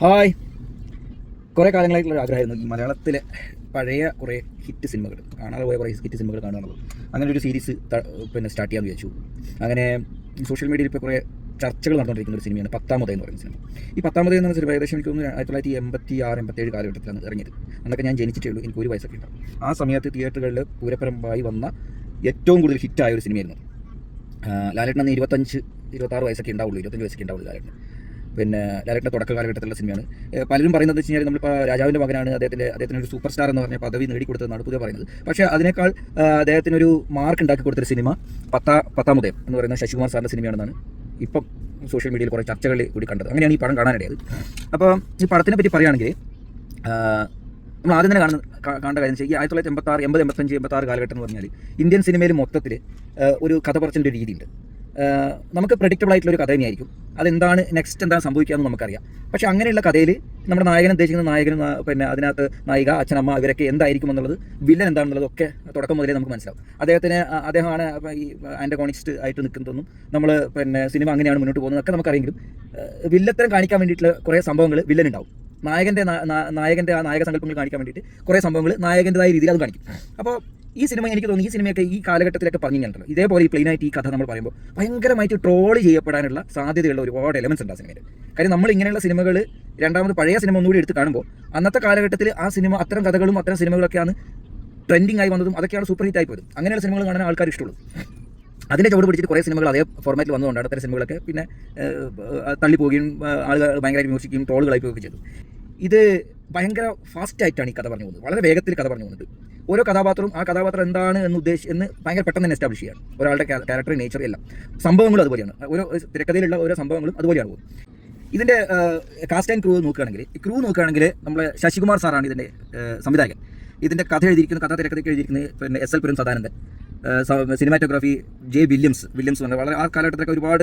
Hi. കുറേ കാലങ്ങളായിട്ടുള്ള ആഗ്രഹമായിരുന്നു ഈ മലയാളത്തിലെ പഴയ കുറേ ഹിറ്റ് സിനിമകൾ കാണാതെ പോയ കുറേ ഹിറ്റ് സിനിമകൾ കാണുകയാണല്ലോ. അങ്ങനെ ഒരു സീരീസ് സ്റ്റാർട്ട് ചെയ്യാമെന്ന് വിചാരിച്ചു. അങ്ങനെ സോഷ്യൽ മീഡിയയിൽ ഇപ്പോൾ കുറേ ചർച്ചകൾ നടന്നുകൊണ്ടിരിക്കുന്ന ഒരു സിനിമയാണ് പത്താമത് എന്ന് പറയുന്ന സിനിമ. ഈ പത്താമത് എന്ന് പറഞ്ഞ സിനിമ ഏകദേശം എനിക്ക് തോന്നുന്നു 1986-87 കാലഘട്ടത്തിലാണ് ഇറങ്ങിയത്. അന്നൊക്കെ ഞാൻ ജനിച്ചിട്ടേ ഉള്ളൂ, എനിക്ക് ഒരു വയസ്സൊക്കെ ഉണ്ടാവും. ആ സമയത്ത് തിയേറ്ററുകളിൽ പൂരപ്പരമ്പായി വന്ന ഏറ്റവും കൂടുതൽ ഹിറ്റായ ഒരു സിനിമയായിരുന്നു. ലാലേട്ടൻ അന്ന് 25-26 വയസ്സൊക്കെ ഉണ്ടാവുള്ളൂ, 25 വയസ്സൊക്കെ ഉണ്ടാവുള്ളൂ ലാലേട്ടൻ. ലാലേട്ടൻ്റെ തുടക്ക കാലഘട്ടത്തിലുള്ള സിനിമയാണ്. പലരും പറയുന്നത് വെച്ച് കഴിഞ്ഞാൽ നമ്മളിപ്പോൾ രാജാവിൻ്റെ മകനാണ്, അദ്ദേഹത്തിന് ഒരു സൂപ്പർ സ്റ്റാർ എന്ന് പറഞ്ഞ പദവി നേടിക്കൊടുത്തതെന്നാണ് പുതിയ പറയുന്നത്. പക്ഷേ അതിനേക്കാൾ അദ്ദേഹത്തിനൊരു മാർക്ക് ഉണ്ടാക്കി കൊടുത്തൊരു സിനിമ പത്താമുദയം എന്ന് പറയുന്ന ശശികുമാർ സാറിൻ്റെ സിനിമയാണെന്നാണ് ഇപ്പം സോഷ്യൽ മീഡിയയിൽ കുറേ ചർച്ചകളിൽ കൂടി കണ്ടത്. അങ്ങനെയാണ് ഈ പടം കാണാനിടയത്. അപ്പോൾ ഈ പടത്തിനെ പറ്റി പറയുകയാണെങ്കിൽ നമ്മൾ ആദ്യം തന്നെ കാണേണ്ട കാര്യം വെച്ചാൽ ഈ 1986, 80, 85, 86 കാലഘട്ടം എന്ന് പറഞ്ഞാൽ ഇന്ത്യൻ സിനിമയിൽ മൊത്തത്തിൽ ഒരു കഥ പറച്ചിൻ്റെ ഒരു രീതിയുണ്ട്. നമുക്ക് പ്രെഡിക്റ്റബിൾ ആയിട്ടുള്ളൊരു കഥ തന്നെയായിരിക്കും. അതെന്താണ് നെക്സ്റ്റ് എന്താണ് സംഭവിക്കാമെന്ന് നമുക്കറിയാം. പക്ഷേ അങ്ങനെയുള്ള കഥയിൽ നമ്മുടെ നായകൻ ഉദ്ദേശിക്കുന്ന നായകനും അതിനകത്ത് നായിക, അച്ഛനമ്മ ഇവരൊക്കെ എന്തായിരിക്കും എന്നുള്ളത്, വില്ലൻ എന്താണെന്നുള്ളതൊക്കെ തുടക്കം മുതലേ നമുക്ക് മനസ്സിലാവും. അദ്ദേഹമാണ് ഈ ആൻറ്റഗോണിസ്റ്റ് ആയിട്ട് നിൽക്കുന്നതെന്നും നമ്മൾ സിനിമ അങ്ങനെയാണ് മുന്നോട്ട് പോകുന്നതൊക്കെ നമുക്കറിയെങ്കിലും വില്ലത്തരം കാണിക്കാൻ വേണ്ടിയിട്ടുള്ള കുറേ സംഭവങ്ങൾ വില്ലൻ ഉണ്ടാവും. നായകൻ്റെ ആ നായക സങ്കല്പങ്ങൾ കാണിക്കാൻ വേണ്ടിയിട്ട് കുറേ സംഭവങ്ങൾ നായകൻ്റെതായ രീതിയിൽ അത് കാണിക്കും. അപ്പോൾ ഈ സിനിമ എനിക്ക് തോന്നി, ഈ സിനിമയൊക്കെ ഈ കാലഘട്ടത്തിലൊക്കെ പറഞ്ഞിട്ടുണ്ടല്ലോ, ഇതേപോലെ ഈ പ്ലെയിനായിട്ട് ഈ കഥ നമ്മൾ പറയുമ്പോൾ ഭയങ്കരമായിട്ട് ട്രോൾ ചെയ്യപ്പെടാനുള്ള സാധ്യതയുള്ള ഒരുപാട് എലമെൻസ് ഉണ്ട് ആ സിനിമയിൽ. കാര്യം നമ്മൾ ഇങ്ങനെയുള്ള സിനിമകൾ രണ്ടാമത് പഴയ സിനിമ ഒന്നുകൂടി എടുത്ത് കാണുമ്പോൾ അന്നത്തെ കാലഘട്ടത്തിൽ ആ സിനിമ അത്തരം കഥകളും അത്തരം സിനിമകളൊക്കെയാണ് ട്രെൻഡിങ് ആയി വന്നതും, അതൊക്കെയാണ് സൂപ്പർ ഹിറ്റ് ആയി പോയതും. അങ്ങനെയുള്ള സിനിമകൾ കാണാൻ ആൾക്കാർ ഇഷ്ടമുള്ളൂ. അതിൻ്റെ ചുവട് പിടിച്ചിട്ട് കുറേ സിനിമകൾ അതേ ഫോർമാറ്റിൽ വന്നുകൊണ്ടാണ് അത്തരം സിനിമകളൊക്കെ പിന്നെ തള്ളിപ്പോവുകയും ആളുകൾ ഭയങ്കരമായിട്ട് വിമർശിക്കുകയും ട്രോളുകളായി പോവുകയും ചെയ്തു. ഇത് ഭയങ്കര ഫാസ്റ്റായിട്ടാണ് ഈ കഥ പറഞ്ഞു പോകുന്നത്, വളരെ വേഗത്തിൽ കഥ പറഞ്ഞു പോകുന്നത്. ഓരോ കഥാപാത്രവും ആ കഥാപാത്രം എന്താണ് എന്ന് ഭയങ്കര പെട്ടെന്ന് തന്നെ എസ്റ്റാബ്ലിഷ് ചെയ്യാണ്. ഒരാളുടെ ക്യാരക്ടർ, നേച്ചർ, എല്ലാം സംഭവങ്ങളും അതുപോലെയാണ്. ഓരോ തിരക്കഥയിലുള്ള ഓരോ സംഭവങ്ങളും അതുപോലെയാണ് പോകും. ഇതിൻ്റെ കാസ്റ്റ് ആൻഡ് ക്രൂ നോക്കുകയാണെങ്കിൽ നമ്മളെ ശശികുമാർ സാറാണ് ഇതിൻ്റെ സംവിധായകൻ. ഇതിൻ്റെ കഥ തിരക്കഥയ്ക്ക് എഴുതിയിരിക്കുന്നത് എസ് എൽ പുരം സദാനന്ദൻ. സിനിമാറ്റോഗ്രാഫി ജെ വില്യംസ് പറഞ്ഞാൽ വളരെ ആ കാലഘട്ടത്തിലൊക്കെ ഒരുപാട്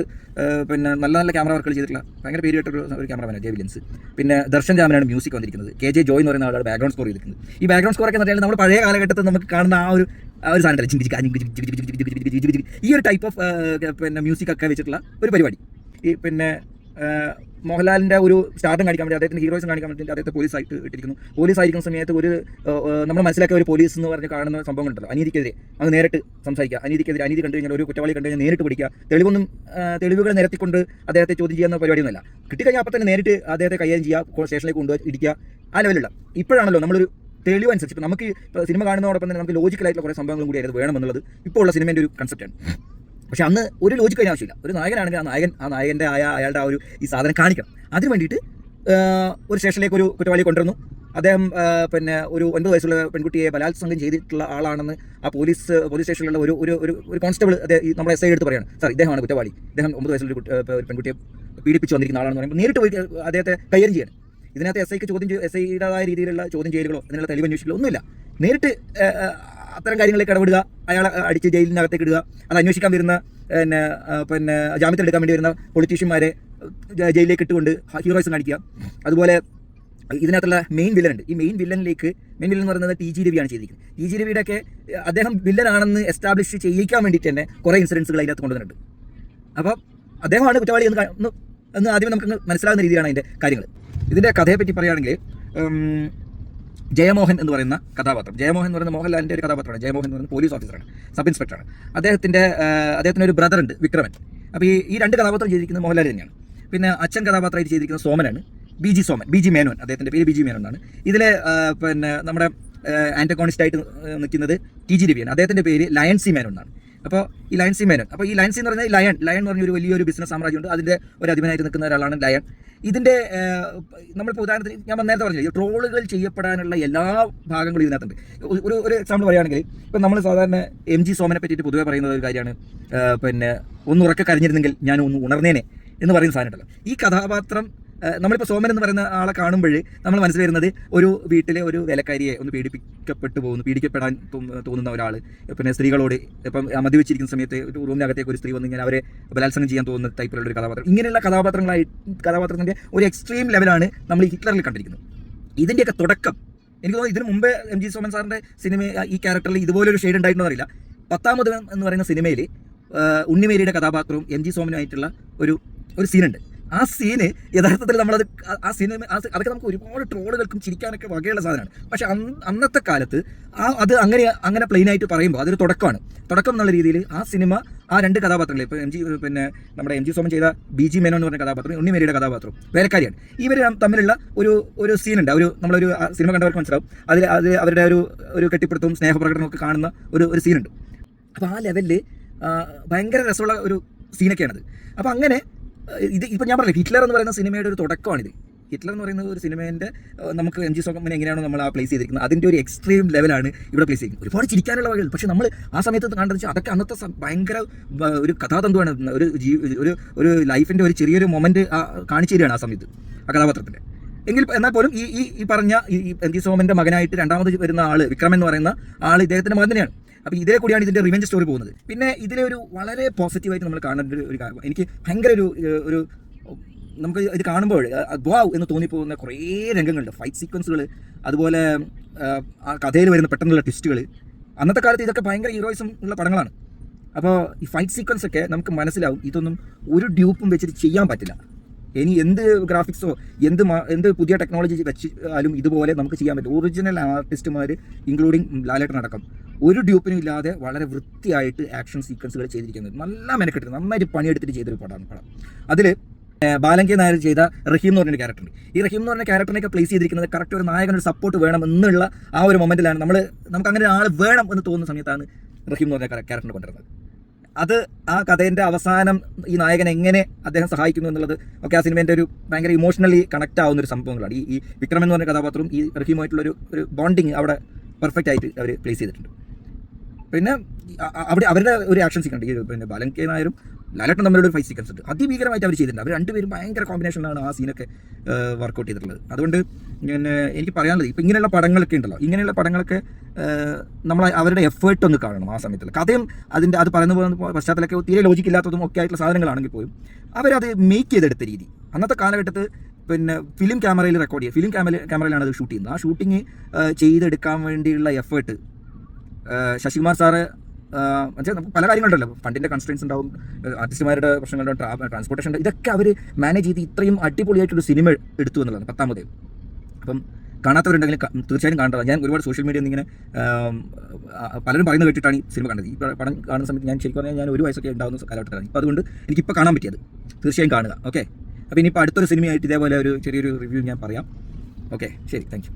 നല്ല നല്ല ക്യാമറ വർക്കുകൾ ചെയ്തിട്ടുള്ള ഭയങ്കര പേര് കേട്ട ഒരു ക്യാമറമാനാണ് ജെ വില്യംസ്. പിന്നെ ദർശൻ രാമനാണ് മ്യൂസിക് വന്നിരിക്കുന്നത്. കെ ജോയ് എന്ന് പറയുന്ന ആളുടെ ബാക്ക്ഗ്രൗണ്ട് സ്കോർ ചെയ്തിരിക്കുന്നത്. ഈ ബാക്ക്ഗ്രൗണ്ട് സ്കോറൊക്കെ എന്ന് പറഞ്ഞാൽ നമ്മൾ പഴയ കാലഘട്ടത്തിൽ നമുക്ക് കാണുന്ന ആ ഒരു സാധനം ഈ ഒരു ടൈപ്പ് ഓഫ് മ്യൂസിക് ഒക്കെ വെച്ചിട്ടുള്ള ഒരു പരിപാടി. ഈ മോഹൻലാലിൻ്റെ ഒരു സ്റ്റാർട്ടും കാണിക്കാൻ വേണ്ടി, അദ്ദേഹത്തിൻ്റെ ഹീറോയിസും കാണിക്കാൻ വേണ്ടി അദ്ദേഹത്തെ പോലീസായിട്ട് ഇട്ടിരിക്കുന്നു. പോലീസായിരിക്കുന്ന സമയത്ത് നമ്മൾ മനസ്സിലാക്കിയ ഒരു പോലീസ് എന്ന് പറഞ്ഞ് കാണുന്ന സംഭവങ്ങളുണ്ടല്ലോ, അനീതിക്കെതിരെ അത് നേരിട്ട് സംസാരിക്കുക, അനീതി കണ്ടു കഴിഞ്ഞാൽ ഒരു കുറ്റവാളി കണ്ടു കഴിഞ്ഞാൽ നേരിട്ട് പിടിക്കുക, തെളിവുകൾ നിരത്തിക്കൊണ്ട് അദ്ദേഹത്തെ ചോദ്യം ചെയ്യുന്ന പരിപാടിയൊന്നുമല്ല. കിട്ടിക്കഴിഞ്ഞാൽ അപ്പം തന്നെ നേരിട്ട് അദ്ദേഹത്തെ കൈകാര്യം ചെയ്യുക, സ്റ്റേഷനിലേക്ക് കൊണ്ടുപോയി ഇടിക്കുക, ആ ലെവലുള്ള. ഇപ്പോഴാണല്ലോ നമ്മളൊരു തെളിവ് അനുസരിച്ച് നമുക്ക് സിനിമ കാണുന്നതോടൊപ്പം തന്നെ നമുക്ക് ലോജിക്കലായിട്ടുള്ള കുറേ സംഭവങ്ങളും കൂടി അത് വേണമെന്നുള്ളത് ഇപ്പോൾ ഉള്ള സിനിമേൻ്റെ ഒരു കൺസെപ്റ്റാണ്. പക്ഷെ അന്ന് ഒരു ലോജിക്ക് അതിന് ആവശ്യമില്ല. ഒരു നായകനാണെങ്കിൽ ആ നായകൻ്റെ അയാളുടെ ആ ഒരു ഈ സാധനം കാണിക്കണം. അതിന് വേണ്ടിയിട്ട് ഒരു സ്റ്റേഷനിലേക്ക് ഒരു കുറ്റവാളി കൊണ്ടുവരുന്നു. അദ്ദേഹം ഒരു 9 വയസ്സുള്ള പെൺകുട്ടിയെ ബലാത്സംഗം ചെയ്തിട്ടുള്ള ആളാണെന്ന് ആ പോലീസ് സ്റ്റേഷനിലുള്ള ഒരു കോൺസ്റ്റബിൾ നമ്മുടെ SI എടുത്ത് പറയുകയാണ്. സാർ, ഇദ്ദേഹമാണ് കുറ്റവാളി, ഇദ്ദേഹം 9 വയസ്സുള്ള ഒരു പെൺകുട്ടിയെ പീഡിപ്പിച്ച് വന്നിരിക്കുന്ന ആളാണെന്ന് പറയുമ്പോൾ നേരിട്ട് പോയി അദ്ദേഹത്തെ കൈകാര്യം ചെയ്യണം. ഇതിനകത്ത് SIയുടേതായ രീതിയിലുള്ള ചോദ്യം ചെയ്യലുകളോ അതിനുള്ള തെളിവ് അന്വേഷിക്കലോ ഒന്നുമില്ല. നേരിട്ട് അത്തരം കാര്യങ്ങളിലേക്ക് ഇടപെടുക, അയാളെ അടിച്ച് ജയിലിനകത്തേക്ക് ഇടുക, അത് അന്വേഷിക്കാൻ വരുന്ന ജാമ്യത്തിലെടുക്കാൻ വേണ്ടി വരുന്ന പൊളിറ്റീഷ്യന്മാരെ ജയിലിലേക്ക് ഇട്ടുകൊണ്ട് ഹീറോയിസം കാണിക്കുക. അതുപോലെ ഇതിനകത്തുള്ള മെയിൻ വില്ലൻ ഉണ്ട്. ഈ മെയിൻ വില്ലൻ എന്ന് പറയുന്നത് TG രവിയാണ് ചെയ്തിരിക്കുന്നത്. TG രവിയുടെയൊക്കെ അദ്ദേഹം വില്ലനാണെന്ന് എസ്റ്റാബ്ലിഷ് ചെയ്യിക്കാൻ വേണ്ടിയിട്ട് തന്നെ കുറേ ഇൻസിഡൻസുകൾ അതിനകത്ത് കൊണ്ടുവന്നിട്ടുണ്ട്. അപ്പോൾ അദ്ദേഹമാണ് കുറ്റവാളി എന്ന് ആദ്യമേ നമുക്ക് മനസ്സിലാകുന്ന രീതിയാണ് അതിൻ്റെ കാര്യങ്ങൾ. ഇതിൻ്റെ കഥയെപ്പറ്റി പറയുകയാണെങ്കിൽ ജയമോഹൻ എന്ന് പറയുന്ന കഥാപാത്രം, ജയമോഹൻ എന്ന് പറയുന്ന മോഹൻലാലിൻ്റെ ഒരു കഥാപാത്രമാണ്. ജയമോഹൻ എന്ന് പറയുന്ന പോലീസ് ഓഫീസറാണ്, സബ് ഇൻസ്പെക്ടറാണ്. അദ്ദേഹത്തിന് ഒരു ബ്രദറുണ്ട്, വിക്രമൻ. അപ്പോൾ ഈ രണ്ട് കഥാപാത്രം ചെയ്തിരിക്കുന്നത് മോഹൻലാൽ തന്നെയാണ്. പിന്നെ അച്ഛൻ കഥാപാത്രമായിട്ട് ചെയ്തിരിക്കുന്ന സോമനാണ്, BG മേനോൻ. അദ്ദേഹത്തിൻ്റെ പേര് BG മേനോൻ എന്നാണ്. ഇതിൽ നമ്മുടെ ആൻറ്റഗോണിസ്റ്റായിട്ട് നിൽക്കുന്നത് TG രവിയാണ്. അദ്ദേഹത്തിൻ്റെ പേര് ലയൺ സി മേനോൻ എന്നാണ്. അപ്പോൾ ഈ ലയൺ സി മേനോൻ എന്ന് പറയുന്നത് ലയൺ എന്ന് പറഞ്ഞൊരു വലിയൊരു ബിസിനസ് സാമ്രാജ്യമുണ്ട്. അതിൻ്റെ ഒരു അധിപനായിട്ട് നിൽക്കുന്ന ഒരാളാണ് ലയൺ. ഇതിൻ്റെ നമ്മളിപ്പോൾ ഉദാഹരണത്തിന് ഞാൻ നേരത്തെ പറഞ്ഞില്ല, ട്രോളുകൾ ചെയ്യപ്പെടാനുള്ള എല്ലാ ഭാഗങ്ങളും ഇതിനകത്തുണ്ട്. ഒരു എക്സാമ്പിൾ പറയുകയാണെങ്കിൽ ഇപ്പം നമ്മൾ സാധാരണ MG സോമനെ പറ്റിയിട്ട് പൊതുവെ പറയുന്ന ഒരു കാര്യമാണ്, ഒന്നുറക്കെ കരഞ്ഞിരുന്നെങ്കിൽ ഞാൻ ഒന്ന് ഉണർന്നേനെ എന്ന് പറയുന്ന സാധനം ഉണ്ടല്ലോ. ഈ കഥാപാത്രം നമ്മളിപ്പോൾ സോമൻ എന്ന് പറയുന്ന ആളെ കാണുമ്പോൾ നമ്മൾ മനസ്സിൽ വരുന്നത് ഒരു വീട്ടിലെ ഒരു വേലക്കാരിയെ ഒന്ന് പീഡിക്കപ്പെടാൻ തോന്നുന്ന ഒരാൾ, സ്ത്രീകളോട് ഇപ്പം മദ്യവെച്ചിരിക്കുന്ന സമയത്ത് ഒരു റൂമിനകത്തേക്ക് ഒരു സ്ത്രീ വന്ന് ഇങ്ങനെ അവരെ ബലാത്സംഗം ചെയ്യാൻ തോന്നുന്ന ടൈപ്പിലുള്ള ഒരു കഥാപാത്രം. ഇങ്ങനെയുള്ള കഥാപാത്രത്തിൻ്റെ ഒരു എക്സ്ട്രീം ലെവലാണ് നമ്മൾ ഈ ഹിറ്റ്ലറിൽ കണ്ടിരിക്കുന്നത്. ഇതിൻ്റെയൊക്കെ തുടക്കം എനിക്ക് തോന്നുന്നു ഇതിന് മുമ്പേ MG സോമൻ സാറിൻ്റെ സിനിമ ഈ ക്യാരക്ടറിൽ ഇതുപോലൊരു ഷെയ്ഡ് ഉണ്ടായിട്ടുണ്ടോ അറിയില്ല. പത്താമത് എന്ന് പറയുന്ന സിനിമയിൽ ഉണ്ണിമേരിയുടെ കഥാപാത്രവും MG സോമനുമായിട്ടുള്ള ഒരു സീനുണ്ട്. ആ സീന് യഥാർത്ഥത്തിൽ നമ്മളത് ആ സിനിമ അതൊക്കെ നമുക്ക് ഒരുപാട് ട്രോളുകൾക്കും ചിരിക്കാനൊക്കെ വകയുള്ള സാധനമാണ്. പക്ഷെ അന്നത്തെ കാലത്ത് അത് അങ്ങനെ പ്ലെയിനായിട്ട് പറയുമ്പോൾ അതൊരു തുടക്കം എന്നുള്ള രീതിയിൽ ആ സിനിമ ആ രണ്ട് കഥാപാത്രങ്ങൾ ഇപ്പോൾ പിന്നെ നമ്മുടെ എം ജി സോമൻ ചെയ്ത BG മേനോൻ എന്ന് പറഞ്ഞ കഥാപാത്രം, ഉണ്ണിമേരിയുടെ കഥാപാത്രം വേലക്കാരിയാണ്. ഇവർ തമ്മിലുള്ള ഒരു സീനുണ്ട്. നമ്മളൊരു സിനിമ കണ്ടവർക്ക് മനസ്സിലാവും. അതിൽ അവരുടെ ഒരു കെട്ടിപ്പിടുത്തവും സ്നേഹപ്രകടനവും ഒക്കെ കാണുന്ന ഒരു സീനുണ്ട്. അപ്പോൾ ആ ലെവലിൽ ഭയങ്കര രസമുള്ള ഒരു സീനൊക്കെയാണത്. അപ്പോൾ അങ്ങനെ ഇപ്പം ഞാൻ പറഞ്ഞില്ല, ഹിറ്റ്ലർ എന്ന് പറയുന്ന സിനിമയുടെ ഒരു തുടക്കമാണിത്. ഹിറ്റ്ലർ എന്ന് പറയുന്ന ഒരു സിനിമേൻ്റെ നമുക്ക് എം ജി സോമനെ എങ്ങനെയാണോ നമ്മൾ ആ പ്ലേസ് ചെയ്തിരിക്കുന്നത് അതിൻ്റെ ഒരു എക്സ്ട്രീം ലെവലാണ് ഇവിടെ പ്ലേസ് ചെയ്തിരിക്കുന്നത്. ഒരുപാട് ചിരിക്കാനുള്ള വകകൾ. പക്ഷേ നമ്മൾ ആ സമയത്ത് കണ്ടെന്ന് വെച്ചാൽ അതൊക്കെ അന്നത്തെ ഭയങ്കര ഒരു കഥാതന്തുവാണ്. ഒരു ലൈഫിൻ്റെ ഒരു ചെറിയൊരു മൊമെൻറ്റ് കാണിച്ചു തരികയാണ് ആ സമയത്ത് ആ കഥാപാത്രത്തിൻ്റെ. എന്നാൽ പോലും ഈ പറഞ്ഞ ഈ എം ജി സോമൻ്റെ മകനായിട്ട് രണ്ടാമത് വരുന്ന ആൾ വിക്രം എന്ന് പറയുന്ന ആൾ ഇദ്ദേഹത്തിൻ്റെ മകൻ തന്നെയാണ്. അപ്പോൾ ഇതിലെ കൂടിയാണ് ഇതിൻ്റെ റിവെഞ്ച് സ്റ്റോറി പോകുന്നത്. പിന്നെ ഇതിലെ ഒരു വളരെ പോസിറ്റീവായിട്ട് നമ്മൾ കാണേണ്ട ഒരു കാര്യം, എനിക്ക് ഭയങ്കര ഒരു നമുക്ക് ഇത് കാണുമ്പോൾ വാവ് എന്ന് തോന്നിപ്പോകുന്ന കുറേ രംഗങ്ങളുണ്ട്. ഫൈറ്റ് സീക്വൻസുകൾ, അതുപോലെ ആ കഥയിൽ വരുന്ന പെട്ടെന്നുള്ള ട്വിസ്റ്റുകൾ. അന്നത്തെ കാലത്ത് ഇതൊക്കെ ഭയങ്കര ഹീറോയിസം ഉള്ള പടങ്ങളാണ്. അപ്പോൾ ഈ ഫൈറ്റ് സീക്വൻസ് ഒക്കെ നമുക്ക് മനസ്സിലാവും ഇതൊന്നും ഒരു ഡ്യൂപ്പും വെച്ചിട്ട് ചെയ്യാൻ പറ്റില്ല. ഇനി എന്ത് ഗ്രാഫിക്സോ എന്ത് പുതിയ ടെക്നോളജി വെച്ചാലും ഇതുപോലെ നമുക്ക് ചെയ്യാൻ പറ്റും. ഒറിജിനൽ ആർട്ടിസ്റ്റുമാർ ഇൻക്ലൂഡിങ് ലാലേട്ടൻ അടക്കം ഒരു ഡ്യൂപ്പിനും ഇല്ലാതെ വളരെ വൃത്തിയായിട്ട് ആക്ഷൻ സീക്വൻസുകൾ ചെയ്തിരിക്കുന്നത്. നല്ല മെനക്കെട്ട് നന്നായിട്ട് പണിയെടുത്തിട്ട് ചെയ്തൊരു പടം. അതിൽ ബാലങ്കി നായർ ചെയ്ത റഹീം എന്ന് പറഞ്ഞൊരു ക്യാരക്ടറുണ്ട്. ഈ റഹീം എന്ന് പറഞ്ഞ ക്യാരക്ടറിനെയൊക്കെ പ്ലേസ് ചെയ്തിരിക്കുന്നത് കറക്റ്റ് ഒരു നായകനൊരു സപ്പോർട്ട് വേണം എന്നുള്ള ആ ഒരു മൊമെൻറ്റിലാണ് നമുക്ക് അങ്ങനെ ആൾ വേണം എന്ന് തോന്നുന്ന സമയത്താണ് റഹീം എന്ന് പറഞ്ഞ ക്യാരക്ടറിനെ കൊണ്ടുവരുന്നത്. അത് ആ കഥേൻ്റെ അവസാനം ഈ നായകൻ എങ്ങനെ അദ്ദേഹം സഹായിക്കുന്നു എന്നുള്ളത് ഒക്കെ ആ സിനിമേൻ്റെ ഒരു ഭയങ്കര ഇമോഷണലി കണക്ട് ആവുന്ന ഒരു സംഭവങ്ങളാണ്. ഈ വിക്രം എന്ന് പറഞ്ഞ കഥാപാത്രവും ഈ റഹീമുമായിട്ടുള്ളൊരു ബോണ്ടിങ് അവിടെ പെർഫെക്റ്റ് ആയിട്ട് അവർ പ്ലേസ് ചെയ്തിട്ടുണ്ട്. പിന്നെ അവരുടെ ഒരു ആക്ഷൻ സീക്വൻസ് ഉണ്ട്. പിന്നെ ബാലങ്കി നായരും ലാലേട്ടൻ തമ്മിലുള്ള ഒരു ഫൈറ്റ് സീക്വൻസ് ഉണ്ട്. അതിഭീകരമായിട്ട് അവർ ചെയ്തിട്ടുണ്ട്. അവർ രണ്ടുപേരും ഭയങ്കര കോമ്പിനേഷനിലാണ് ആ സീനൊക്കെ വർക്കൗട്ട് ചെയ്തിട്ടുള്ളത്. അതുകൊണ്ട് എനിക്ക് പറയാനുള്ളത് ഇപ്പോൾ ഇങ്ങനെയുള്ള പടങ്ങളൊക്കെ ഉണ്ടല്ലോ, ഇങ്ങനെയുള്ള പടങ്ങളൊക്കെ നമ്മൾ അവരുടെ എഫേർട്ട് ഒന്ന് കാണണം. ആ സമയത്തിൽ കഥയും അത് പറയുന്ന പോലെ പശ്ചാത്തലമൊക്കെ തീരെ ലോജിക്കില്ലാത്തതും ഒക്കെ ആയിട്ടുള്ള സാധനങ്ങളാണെങ്കിൽ പോലും അവരത് മേക്ക് ചെയ്തെടുത്ത രീതി അന്നത്തെ കാലഘട്ടത്ത് പിന്നെ ഫിലിം ക്യാമറയിൽ റെക്കോർഡ് ചെയ്യുക, ഫിലിം ക്യാമറയിലാണ് അത് ഷൂട്ട് ചെയ്യുന്നത്. ആ ഷൂട്ടിങ് ചെയ്തെടുക്കാൻ വേണ്ടിയുള്ള എഫേർട്ട് ശശികുമാർ സാറ് നമുക്ക് പല കാര്യങ്ങളുണ്ടല്ലോ, ഫണ്ടിൻ്റെ കൺസ്ട്രെയിൻസ് ഉണ്ടാവും, ആർട്ടിസ്റ്റുമാരുടെ പ്രശ്നങ്ങളുണ്ടാവും, ട്രാൻസ്പോർട്ടേഷൻ ഉണ്ട്. ഇതൊക്കെ അവർ മാനേജ് ചെയ്ത് ഇത്രയും അടിപൊളിയായിട്ടൊരു സിനിമ എടുത്തു എന്നുള്ളതാണ് 10ാമത്. അപ്പം കാണാത്തവരുണ്ടെങ്കിൽ തീർച്ചയായും കാണേണ്ടതാണ്. ഞാൻ ഒരുപാട് സോഷ്യൽ മീഡിയയിൽ നിന്ന് ഇങ്ങനെ പലരും പറയുന്നത് കേട്ടിട്ടാണ് ഈ സിനിമ കണ്ടത്. ഈ പടം കാണുന്ന സമയത്ത് ഞാൻ ശരിക്കും പറഞ്ഞാൽ ഞാൻ ഒരു വയസ്സൊക്കെ ഉണ്ടാകുന്ന കാലഘട്ടത്തിലാണ്. ഇപ്പോൾ അതുകൊണ്ട് എനിക്കിപ്പോൾ കാണാൻ പറ്റിയത്. തീർച്ചയായും കാണുക. ഓക്കെ, അപ്പോൾ ഇനിയിപ്പോൾ അടുത്തൊരു സിനിമയായിട്ട് ഇതേപോലെ ഒരു ചെറിയൊരു റിവ്യൂ ഞാൻ പറയാം. ഓക്കെ, ശരി, താങ്ക് യു.